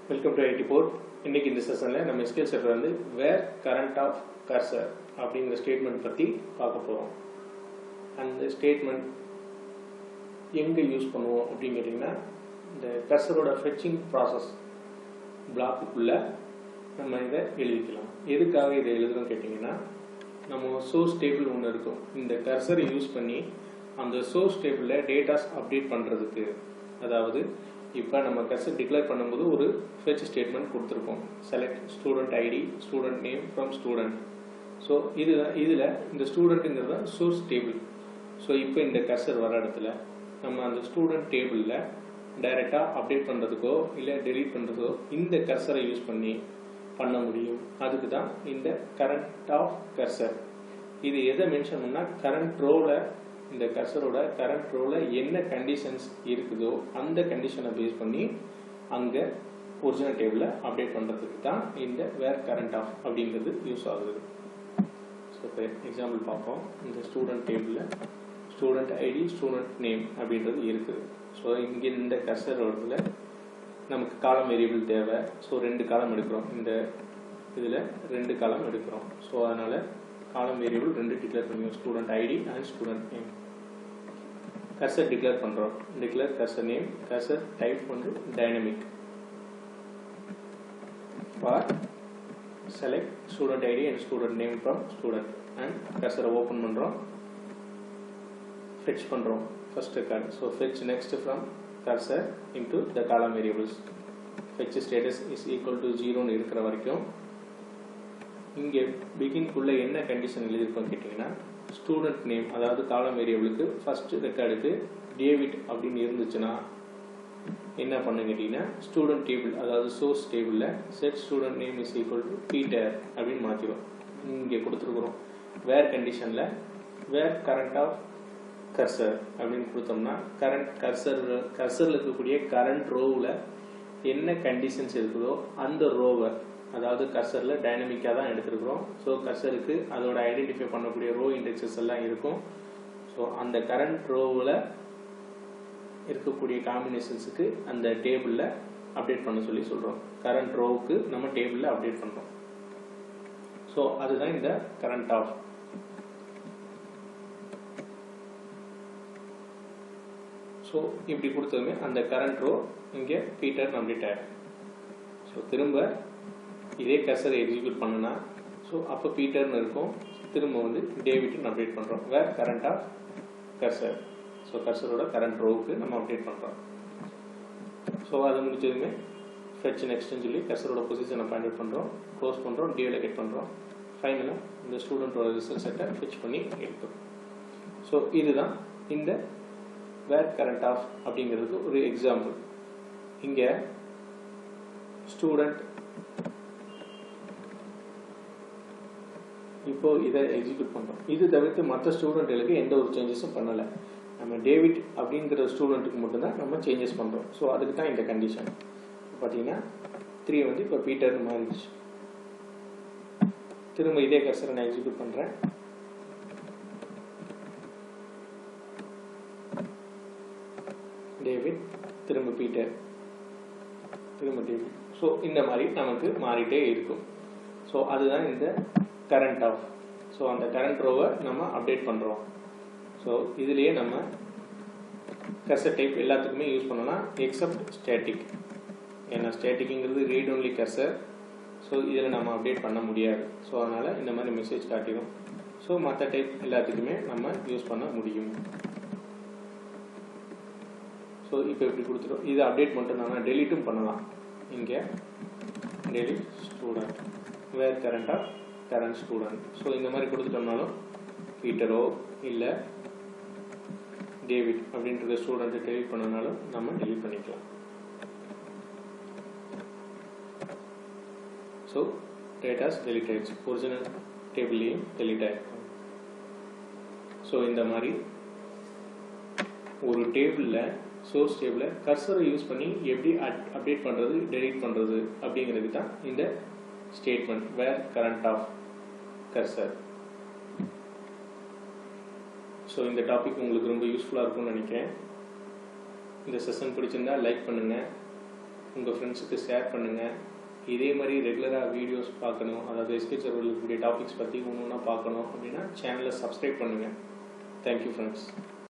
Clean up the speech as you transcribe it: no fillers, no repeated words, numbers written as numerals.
Welcome to ID board. இன்னைக்கு இந்த செஷனில் நம்ம SQL செட்டர் வந்து வேர் கரண்ட் ஆஃப் கர்சர் அப்படிங்கிற ஸ்டேட்மெண்ட் பற்றி பார்க்க போகிறோம். அந்த ஸ்டேட்மெண்ட் எங்கே யூஸ் பண்ணுவோம் அப்படின்னு கேட்டிங்கன்னா, இந்த கர்சரோட ஃபெச்சிங் ப்ராசஸ் பிளாக்குள்ளே நம்ம இதை எழுதிக்கலாம். எதுக்காக இதை எழுதுறோம் கேட்டிங்கன்னா, நம்ம சோர்ஸ் டேபிள் ஒன்று இருக்கும். இந்த கர்சரை யூஸ் பண்ணி அந்த சோர்ஸ் டேபிளில் டேட்டாஸ் அப்டேட் பண்ணுறதுக்கு, அதாவது இப்போ நம்ம கர்சர் டிக்ளேர் பண்ணும்போது ஒரு ஃபெச் ஸ்டேட்மெண்ட் கொடுத்துருக்கோம். Select student ID, student name from student. So இதில் இந்த ஸ்டூடெண்ட்டுங்கிறத சோர்ஸ் டேபிள். ஸோ இப்போ இந்த கர்சர் வர இடத்துல நம்ம அந்த ஸ்டூடெண்ட் டேபிளில் டைரெக்டாக அப்டேட் பண்ணுறதுக்கோ இல்லை டெலீட் பண்ணுறதுக்கோ இந்த கர்சரை யூஸ் பண்ணி பண்ண முடியும். அதுக்கு தான் இந்த கரண்ட் ஆஃப் கர்சர். இது எதை மென்ஷன் பண்ணால், கரண்ட் ரோவில் இந்த கர்சரோட கரண்ட் ரோவில் என்ன கண்டிஷன்ஸ் இருக்குதோ அந்த கண்டிஷனை பேஸ் பண்ணி அங்கே ஒரிஜினல் டேபிளில் அப்டேட் பண்ணுறதுக்கு தான் இந்த வேர் கரண்ட் ஆஃப் அப்படிங்கிறது யூஸ் ஆகுது. ஸோ இப்போ எக்ஸாம்பிள் பார்ப்போம். இந்த ஸ்டூடெண்ட் டேபிளில் ஸ்டூடெண்ட் ஐடி, ஸ்டூடெண்ட் நேம் அப்படின்றது இருக்குது. ஸோ இங்கே இந்த கர்சரோட நமக்கு காலம் வேரியபிள் தேவை. ஸோ 2 காலம் எடுக்கிறோம். இந்த இதில் 2 காலம் எடுக்கிறோம். ஸோ அதனால் காலம் வேரியபிள் 2 டிக்ளேர் பண்ணுவோம், student ID and student name. Cursor declare பண்ணுறோம். Declare cursor name. Cursor type வந்து dynamic. For select student ID and student name from student. And கர்சரை ஓப்பன் பண்ணுறோம், ஃபெச் பண்ணுறோம் first record. So fetch next from cursor into the column variables. Fetch status is equal to 0ன்னு இருக்கிற வரைக்கும் இங்கே பிகின்குள்ளே என்ன condition எழுதியிருக்கோம் கேட்டிங்கன்னா, ஸ்டூடெண்ட் நேம் அதாவது காலம் வேரியபிளுக்கு ஃபர்ஸ்ட் ரெக்கார்டுக்கு டேவிட் அப்படின்னு இருந்துச்சுன்னா என்ன பண்ணு கேட்டிங்கன்னா, ஸ்டூடெண்ட் டேபிள் அதாவது சோர்ஸ் டேபிளில் set student name is equal to Peter அப்படின்னு மாற்றிடும். இங்கே கொடுத்துருக்குறோம் வேர் கண்டிஷனில் வேர் கரண்ட் ஆஃப் கர்சர் அப்படின்னு கொடுத்தோம்னா, கரண்ட் கர்சரில் இருக்கக்கூடிய கரண்ட் ரோவில் என்ன கண்டிஷன்ஸ் இருக்குதோ அந்த ரோவை, அதாவது கர்சரில் டைனமிக்காக தான் எடுத்துருக்குறோம். ஸோ கர்சருக்கு அதோட ஐடென்டிஃபை பண்ணக்கூடிய ரோ இண்டெக்ஸஸ் எல்லாம் இருக்கும். ஸோ அந்த கரண்ட் ரோவில் இருக்கக்கூடிய காம்பினேஷன்ஸுக்கு அந்த டேபிளில் அப்டேட் பண்ண சொல்லி சொல்கிறோம். கரண்ட் ரோவுக்கு நம்ம டேபிளில் அப்டேட் பண்ணுறோம். ஸோ அதுதான் இந்த கரண்ட் ஆஃப். ஸோ இப்படி கொடுத்ததுமே அந்த கரண்ட் ரோ இங்கே பீட்டர் அப்டேட் ஆகிடும். ஸோ திரும்ப இதே கர்சரை எக்ஸிக்யூட் பண்ணுனா, ஸோ அப்போ பீட்டர்னு இருக்கும். திரும்ப வந்து டேவிட்னு அப்டேட் பண்ணுறோம். Where current of cursor. So கர்சரோட கரண்ட் ரோவுக்கு நம்ம அப்டேட் பண்ணுறோம். ஸோ அது முடிச்சதுமே ஃபெச் நெக்ஸ்ட்னு சொல்லி கர்சரோட பொசிஷனை பாயிண்ட் அவுட் பண்ணுறோம், க்ளோஸ் பண்ணுறோம், டீஅலோகேட் பண்ணுறோம். ஃபைனலாக இந்த ஸ்டூடெண்ட்டோட ரிசல்ட் செட்டை ஃபெச் பண்ணி எடுக்கிறோம். ஸோ இதுதான் இந்த வேர் கரண்ட் ஆஃப் அப்படிங்கிறதுக்கு ஒரு எக்ஸாம்பிள். இங்கே ஸ்டூடெண்ட் இப்போ இதை எக்ஸிக்யூட் பண்ணுறோம். இது தவிர்த்து மற்ற ஸ்டூடெண்ட்களுக்கு எந்த ஒரு சேஞ்சஸும் பண்ணலை. நம்ம டேவிட் அப்படிங்கிற ஸ்டூடெண்ட்டுக்கு மட்டும்தான் நம்ம சேஞ்சஸ் பண்ணுறோம். ஸோ அதுக்கு தான் இந்த கண்டிஷன். பார்த்தீங்கன்னா 3 வந்து இப்போ பீட்டர்னு மாறிடுச்சு. திரும்ப இதே கர்சரை நான் எக்ஸிக்யூட் பண்ணுறேன். டேவிட், திரும்ப பீட்டர், திரும்ப டேவிட். ஸோ இந்த மாதிரி நமக்கு மாறிட்டே இருக்கும். ஸோ அதுதான் இந்த கரண்ட் ஆஃப். ஸோ அந்த கரண்ட் ரோவை நம்ம அப்டேட் பண்ணுறோம். ஸோ இதுலேயே நம்ம கர்சர் டைப் எல்லாத்துக்குமே யூஸ் பண்ணலாம் எக்ஸப்ட் ஸ்டேட்டிக். ஏன்னா ஸ்டேட்டிக்ங்கிறது ரீட் ஒன்லி கர்சர். ஸோ இதில் நம்ம அப்டேட் பண்ண முடியாது. ஸோ அதனால் இந்த மாதிரி மெசேஜ் காட்டிடும். ஸோ மற்ற டைப் எல்லாத்துக்குமே நம்ம யூஸ் பண்ண முடியும். ஸோ இப்போ இப்படி கொடுத்துட்டோம். இது அப்டேட் மட்டும் நான் டெலீட்டும் பண்ணலாம். இங்கே delete student where current of current student. So இந்த மாதிரி கொடுத்துட்டோம்னாலும் பீட்டரோ இல்லை டேவிட் அப்படின்ற ஸ்டூடெண்ட்டை டெலீட் பண்ணனாலும் நம்ம டெலீட் பண்ணிக்கலாம். ஸோ டேட்டாஸ் டெலீட் ஆயிடுச்சு, ஒரிஜினல் டேபிள்லேயும் டெலீட் ஆகிருக்கும். ஸோ இந்த மாதிரி ஒரு டேபிளில் சோர்ஸ் டேபிளில் கர்சரை யூஸ் பண்ணி எப்படி அப்டேட் பண்ணுறது, டெலீட் பண்ணுறது அப்படிங்கிறது தான் இந்த statement where current of cursor. So இந்த டாபிக் உங்களுக்கு ரொம்ப யூஸ்ஃபுல்லாக இருக்கும்னு நினைக்கிறேன். இந்த செஷன் பிடிச்சிருந்தா லைக் பண்ணுங்கள், உங்கள் ஃப்ரெண்ட்ஸுக்கு ஷேர் பண்ணுங்கள். இதே மாதிரி ரெகுலராக வீடியோஸ் பார்க்கணும், அதாவது SQL சர்வரில் இருக்கக்கூடிய டாபிக்ஸ் பற்றி ஒன்று ஒன்றா பார்க்கணும் அப்படின்னா சேனலை சப்ஸ்கிரைப் பண்ணுங்கள். Thank you friends.